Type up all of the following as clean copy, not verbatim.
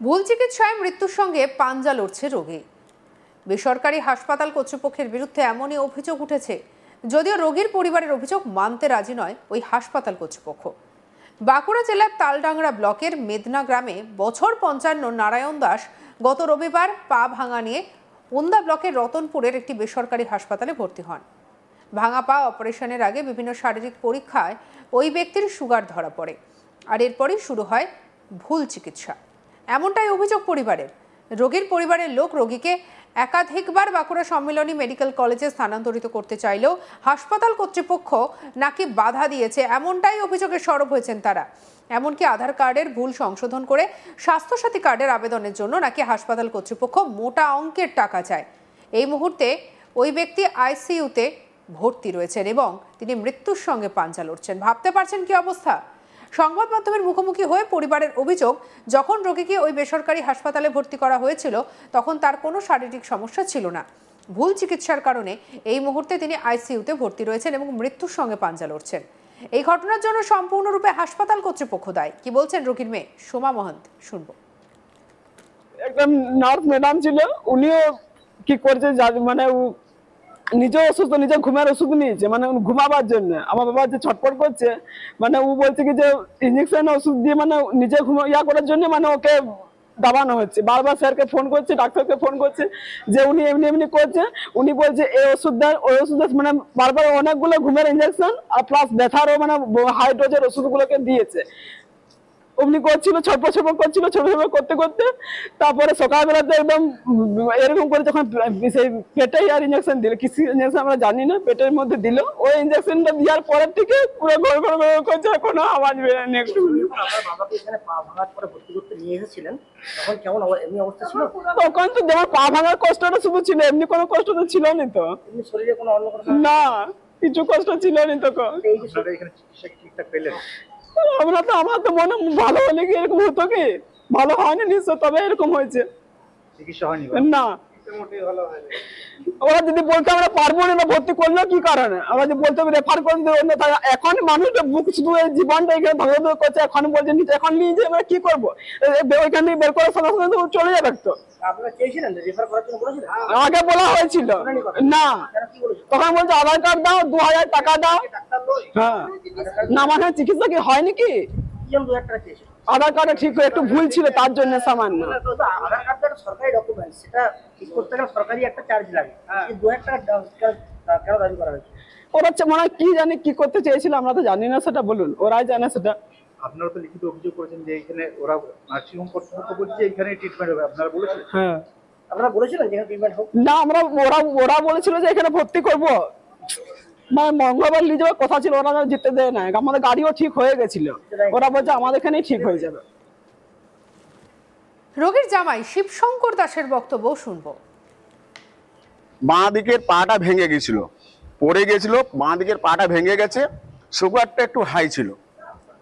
ভুল চিকিৎসায় মৃত্যুর সঙ্গে পাঞ্জা লড়ছে রোগী। বেসরকারি হাসপাতাল কর্তৃপক্ষের বিরুদ্ধে এমনই অভিযোগ উঠেছে, যদিও রোগীর পরিবারের অভিযোগ মানতে রাজি নয় ওই হাসপাতাল কর্তৃপক্ষ। বাঁকুড়া জেলার তালডাংরা ব্লকের মেদনা গ্রামে বছর 55 নারায়ণ দাস গত রবিবার পা ভাঙা নিয়ে ওন্দা ব্লকের রতনপুরের একটি বেসরকারি হাসপাতালে ভর্তি হন। ভাঙা পা অপারেশনের আগে বিভিন্ন শারীরিক পরীক্ষায় ওই ব্যক্তির সুগার ধরা পড়ে, আর এরপরই শুরু হয় ভুল চিকিৎসা। এমনটাই অভিযোগ পরিবারের। রোগীর পরিবারের লোক রোগীকে একাধিকবার বাঁকুড়া সম্মিলনী মেডিকেল কলেজে স্থানান্তরিত করতে চাইলেও হাসপাতাল কর্তৃপক্ষ নাকি বাধা দিয়েছে, এমনটাই অভিযোগে সরব হয়েছেন তারা। এমনকি আধার কার্ডের ভুল সংশোধন করে স্বাস্থ্যসাথী কার্ডের আবেদনের জন্য নাকি হাসপাতাল কর্তৃপক্ষ মোটা অঙ্কের টাকা চায়। এই মুহূর্তে ওই ব্যক্তি আইসিইউতে ভর্তি রয়েছেন এবং তিনি মৃত্যুর সঙ্গে পাঞ্জা লড়ছেন। ভাবতে পারছেন কি অবস্থা? সংবাদ মাধ্যমের মুখোমুখি হয়ে পরিবারের অভিযোগ, যখন রোগীকে ওই বেসরকারি হাসপাতালে ভর্তি করা হয়েছিল তখন তার কোনো শারীরিক সমস্যা ছিল না। ভুল চিকিৎসার কারণে এই মুহূর্তে তিনি আইসিইউতে ভর্তি রয়েছেন এবং মৃত্যুর সঙ্গে পাঞ্জা লড়ছেন। এই ঘটনার জন্য সম্পূর্ণরূপে হাসপাতাল কর্তৃপক্ষ দায়ী। কি বলছেন রোগীর মেয়ে সোমা মহন্ত, শুনবো। একদম নার্স ম্যাডাম ছিল, উনিও কি করছে মানে নিজে অসুস্থ, নিজে ঘুমের ওষুধ নিয়েছে মানে ঘুমাবার জন্য। আমার বাবা যে ছটপট করছে মানে ও বলছে কি যে ইঞ্জেকশন ওষুধ দিয়ে মানে নিজে ইয়া করার জন্য মানে ওকে দাবানো হচ্ছে। বারবার স্যারকে ফোন করছে, ডাক্তারকে ফোন করছে যে উনি এমনি এমনি করছে। উনি বলছে এই ওষুধ দেন ওই ওষুধ দেন, মানে বারবার অনেকগুলো ঘুমের ইঞ্জেকশন আর প্লাস ব্যথারও মানে হাই ডোজের ওষুধগুলোকে দিয়েছে। অমনি করছিল, ছটপট করছিল, ছটপট করতে করতে তারপরে সকালবেলাতে একদম এরকম করে যখন সেই পেটে আর ইঞ্জেকশন দিল, কিছু ইঞ্জেকশন আমরা জানি না, পেটের মধ্যে দিল। ওই ইঞ্জেকশনটা দেওয়ার পরের থেকে পুরো গড় গড় গড় করছে, কোনো আওয়াজ বেরোয়নি একটু। তখন তো যেমন পা ভাঙার কষ্টটা শুধু ছিল, এমনি কোনো কষ্ট তো ছিল না, তো না কিছু কষ্ট ছিল না তখন। আমার তো মনে ভালো হলে কি এরকম হতো, কি ভালো হয়নি নিশ্চয়, তবে এরকম হয়েছে না। ওরা যদি বলতে আমরা পারবো না ভর্তি করলো কি কারণে, আমরা যদি বলতে রেফার করে এখন মানুষটা বুক শুধু জীবনটা এখানে ধরে করছে, এখন বলছে নিচে এখন নিয়ে যে আমরা কি করবো, ওইখান থেকে বের করার সঙ্গে সঙ্গে চলে যাবে। তো আগে বলা হয়েছিল না, তখন বলছে আধার কার্ড দাও, 2000 টাকা দাও। হ্যাঁ না, মানে চিকিৎসা কি হয় নাকি, আধার কার্ডে ঠিক একটু ভুল ছিল তার জন্য সামান্য। ওরা মানে কি জানি কি করতে চেয়েছিল, আমরা তো জানি না সেটা, বলুন ওরাই জানে সেটা। আপনারা তো লিখিত অভিযোগ করেছেন যে এখানে ওরা নার্সিং হোম কর্তৃপক্ষ বলছে এখানে ট্রিটমেন্ট হবে, আপনারা বলেছেন? হ্যাঁ আপনারা বলেছিলেন যে এখানে ট্রিটমেন্ট হোক না, আমরা ওরা বলেছিল যে এখানে ভর্তি করব, মানে মঙ্গলবার নিয়ে যাওয়ার কথা ছিল, ওরা যেতে দেয় না। আমাদের গাড়িও ঠিক হয়ে গেছিল, ওরা বলছে আমাদের এখানেই ঠিক হয়ে যাবে। রোগীর জামাই শিবশঙ্কর দাসের বক্তব্য শুনবো। বাঁ দিকের পাটা ভেঙে গেছিল, পড়ে গেছিল, বাঁ দিকের পাটা ভেঙে গেছে। সুগারটা একটু হাই ছিল।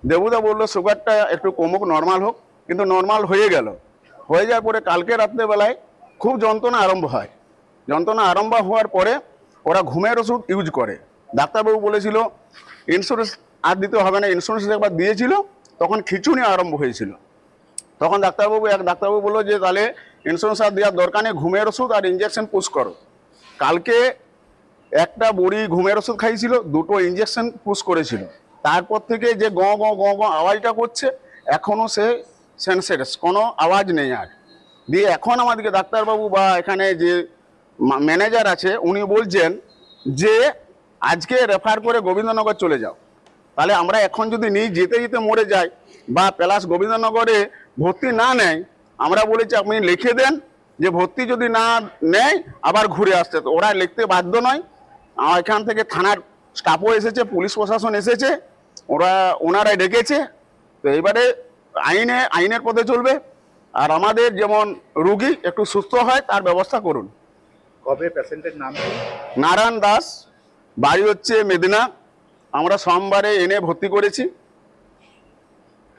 দেবুদা বললো সুগারটা একটু কমুক, নর্মাল হোক, কিন্তু নর্মাল হয়ে গেল। হয়ে যাওয়ার পরে কালকে রাত্রেবেলায় খুব যন্ত্রণা আরম্ভ হয়। যন্ত্রণা আরম্ভ হওয়ার পরে ওরা ঘুমের ওষুধ ইউজ করে। ডাক্তারবাবু বলেছিল ইন্স্যুরেন্স আর দিতে হবে না, ইন্স্যুরেন্স একবার দিয়েছিল, তখন খিঁচুনি আরম্ভ হয়েছিল। তখন ডাক্তারবাবু বললো যে তাহলে ইন্স্যুরেন্স আর দেওয়ার দরকার নেই, ঘুমের ওষুধ আর ইঞ্জেকশন পুশ করো। কালকে একটা বড়ি ঘুমের ওষুধ খাইছিল, 2টো ইঞ্জেকশন পুশ করেছিল। তারপর থেকে যে গ গ গ গ আওয়াজটা করছে, এখনও সে সেন্সলেস, কোনো আওয়াজ নেই আর। দিয়ে এখন আমাদেরকে ডাক্তারবাবু বা এখানে যে ম্যানেজার আছে উনি বলছেন যে আজকে রেফার করে গোবিন্দনগর চলে যাও। তাহলে আমরা এখন যদি নিয়ে যেতে যেতে মরে যাই বা প্লাস গোবিন্দনগরে ভর্তি না নেয়, আমরা বলেছি আপনি লিখে দেন যে ভর্তি যদি না নেয় আবার ঘুরে আসতে। তো ওরা লিখতে বাধ্য নয়। এখান থেকে থানার স্টাফও এসেছে, পুলিশ প্রশাসন এসেছে, ওনারাই ডেকেছে। তো এবারে আইনের পথে চলবে, আর আমাদের যেমন রুগী একটু সুস্থ হয় তার ব্যবস্থা করুন। কবে পেশেন্টের নাম? নারায়ণ দাস, বাড়ি হচ্ছে মেদিনা। আমরা সোমবারে এনে ভর্তি করেছি।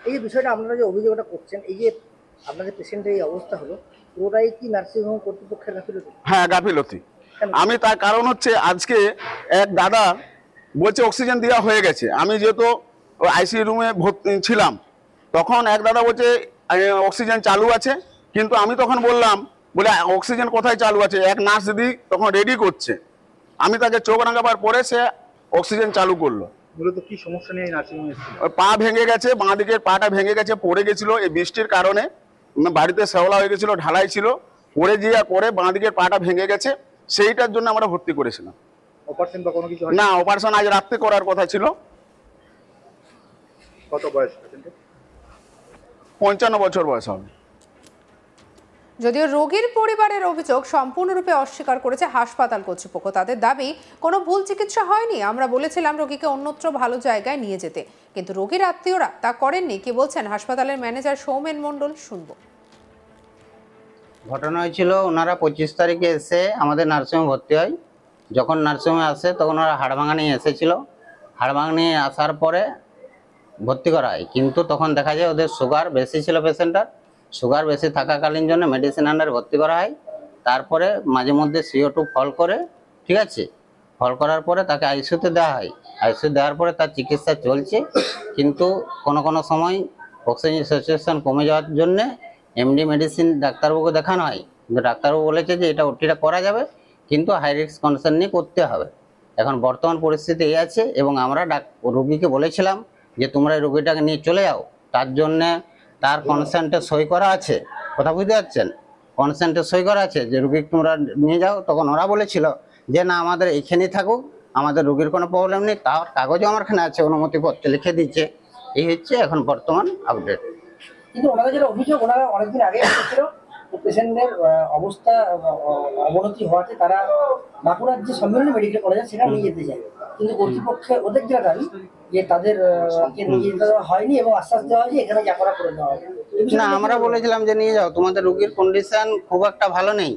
এই বিষয়টা আপনারা যে অভিযোগটা করছেন, এই যে আপনাদের পেশেন্টের এই অবস্থা হলো, পুরোটাই কি নার্সিং হোম কর্তৃপক্ষের গাফিলতি? হ্যাঁ গাফিলতি। আমি তার কারণ হচ্ছে আজকে এক দাদা বলছে অক্সিজেন দেওয়া হয়ে গেছে। আমি যেহেতু আইসিইউ রুমে ভর্তি ছিলাম, তখন এক দাদা বলছে অক্সিজেন চালু আছে, কিন্তু আমি তখন বললাম বলে অক্সিজেন কোথায় চালু আছে, এক নার্স দিদি তখন রেডি করছে, আমি তাকে চোখ রাঙাবার পরে সে অক্সিজেন চালু করলো। মূলত কি সমস্যা নিয়ে নার্সিংহোম এসেছিল? ওই পা ভেঙে গেছে, বাঁ দিকের পাটা ভেঙে গেছে, পড়ে গেছিল এই বৃষ্টির কারণে, বাড়িতে শ্যাওলা হয়ে গেছিল, ঢালাই ছিল, পড়ে যাওয়ার পরে বাঁ দিকের পাটা ভেঙে গেছে, সেইটার জন্য আমরা ভর্তি করেছিলাম। অপারেশন বা কোনো কিছু হয়? না, অপারেশন আজ রাত্রে করার কথা ছিল। কত বয়স পেশেন্টের? 55 বছর বয়স হবে। যদিও রোগীর পরিবারের অভিযোগ সম্পূর্ণরূপে অস্বীকার করেছে হাসপাতাল কর্তৃপক্ষ। তাদের দাবি কোনো ভুল চিকিৎসা হয়নি, আমরা বলেছিলাম রোগীকে অন্যত্র ভালো জায়গায় নিয়ে যেতে, কিন্তু রোগীর আত্মীয়রা তা করেননি। কি বলছেন হাসপাতালের ম্যানেজার সৌমেন মণ্ডল, শুনবো। ঘটনা হয়েছিল, ওনারা 25 তারিখে এসে আমাদের নার্সিংহোমে ভর্তি হয়। যখন নার্সিংহোমে আসে তখন ওরা হাড়ভাঙা নিয়ে এসেছিল। হাড়ভাঙা নিয়ে আসার পরে ভর্তি করা হয়, কিন্তু তখন দেখা যায় ওদের সুগার বেশি ছিল পেশেন্টার। সুগার বেশি থাকাকালীন জন্য মেডিসিন আন্ডারে ভর্তি করা হয়। তারপরে মাঝে মধ্যে CO2 ফল করে, ঠিক আছে, ফল করার পরে তাকে আইসিইউতে দেওয়া হয়। আইসিইউ দেওয়ার পরে তার চিকিৎসা চলছে, কিন্তু কোনো কোনো সময় অক্সিজেন স্যাচুরেশন কমে যাওয়ার জন্যে এমডি মেডিসিন ডাক্তারবাবুকে দেখানো হয়, কিন্তু ডাক্তারবাবু বলেছে যে এটা ওটিটা করা যাবে, কিন্তু হাই রিস্ক কন্ডিশন নিয়ে করতে হবে। এখন বর্তমান পরিস্থিতি এই আছে, এবং আমরা রোগীকে বলেছিলাম যে তোমরা এই রোগীটাকে নিয়ে চলে যাও, তার জন্যে তার কনসেন্টে সই করা আছে, কথা বুঝতে পারছেন, কনসেন্টে সই করা আছে যে রোগী তোমরা নিয়ে যাও। তখন ওরা বলেছিল যে না, আমাদের এখানেই থাকুক, আমাদের রোগীর কোনো প্রবলেম নেই, তার কাগজও আমার এখানে আছে, অনুমতিপত্র লিখে দিচ্ছে। এই হচ্ছে এখন বর্তমান আপডেট। কিন্তু ওনাদের যেটা অভিযোগ, ওনারা অনেকদিন আগে এসেছিল, পেশেন্টের অবস্থা অবনতি হওয়াতে তারা বাঁকুড়ার যে সম্মিলনী মেডিকেল কলেজ সেটা নিয়ে যেতে চায়, কিন্তু কর্তৃপক্ষের ওদের যেটা দাবি যে তাদের নিয়ে যেতে দেওয়া হয়নি এবং আশ্বাস দেওয়া হয় যে এখানে যা করা করে দেওয়া হবে। না, আমরা বলেছিলাম যে নিয়ে যাও, তোমাদের রোগীর কন্ডিশন খুব একটা ভালো নেই,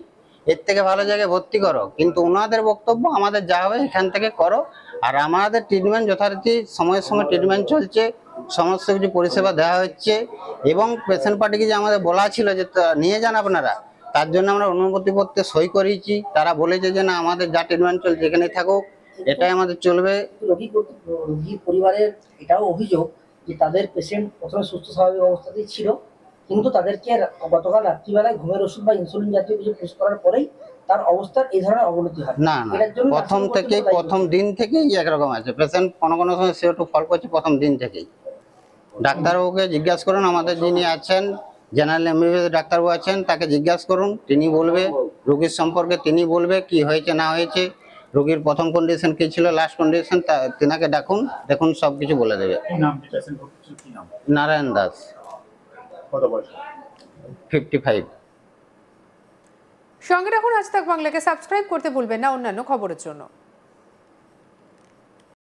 এর থেকে ভালো জায়গায় ভর্তি করো, কিন্তু ওনাদের বক্তব্য আমাদের যা হবে এখান থেকে করো, আর আমাদের ট্রিটমেন্ট যথারীতি সময়ের সময় ট্রিটমেন্ট চলছে, সমস্ত কিছু পরিষেবা দেওয়া হচ্ছে, এবং পেশেন্ট পার্টিকে যে আমাদের বলা ছিল যে নিয়ে যান আপনারা, তার জন্য আমরা অনুমতিপত্রে সই করিয়েছি। তারা বলেছে যে না, আমাদের যা ট্রিটমেন্ট চলছে এখানেই থাকুক, এটাই আমাদের চলবে। রোগীর পরিবারের এটাও অভিযোগ যে তাদের পেশেন্ট প্রথমে সুস্থ স্বাভাবিক অবস্থাতেই ছিল, কিন্তু তাদেরকে গতকাল রাত্রিবেলায় ঘুমের ওষুধ বা ইনসুলিন জাতীয় কিছু পুশ করার পরেই তার অবস্থার এই ধরনের অবনতি হয়। না না, প্রথম দিন থেকেই একরকম আছে পেশেন্ট, কোনো কোনো সময় CO2 ফল করছে প্রথম দিন থেকেই। ডাক্তারবাবুকে জিজ্ঞাসা করুন, আমাদের যিনি আছেন জেনারেল MBBS ডাক্তারবাবু আছেন, তাকে জিজ্ঞাসা করুন, তিনি বলবে রোগীর সম্পর্কে, তিনি বলবে কি হয়েছে না হয়েছে, রোগীর প্রথম কন্ডিশন কি ছিল, লাস্ট কন্ডিশন, তিনাকে ডাকুন, দেখুন সব কিছু বলে দেবে। নারায়ণ দাস। কত বয়স? 55। সঙ্গে রাখুন আজ তাক বাংলাকে, সাবস্ক্রাইব করতে ভুলবেন না অন্যান্য খবরের জন্য।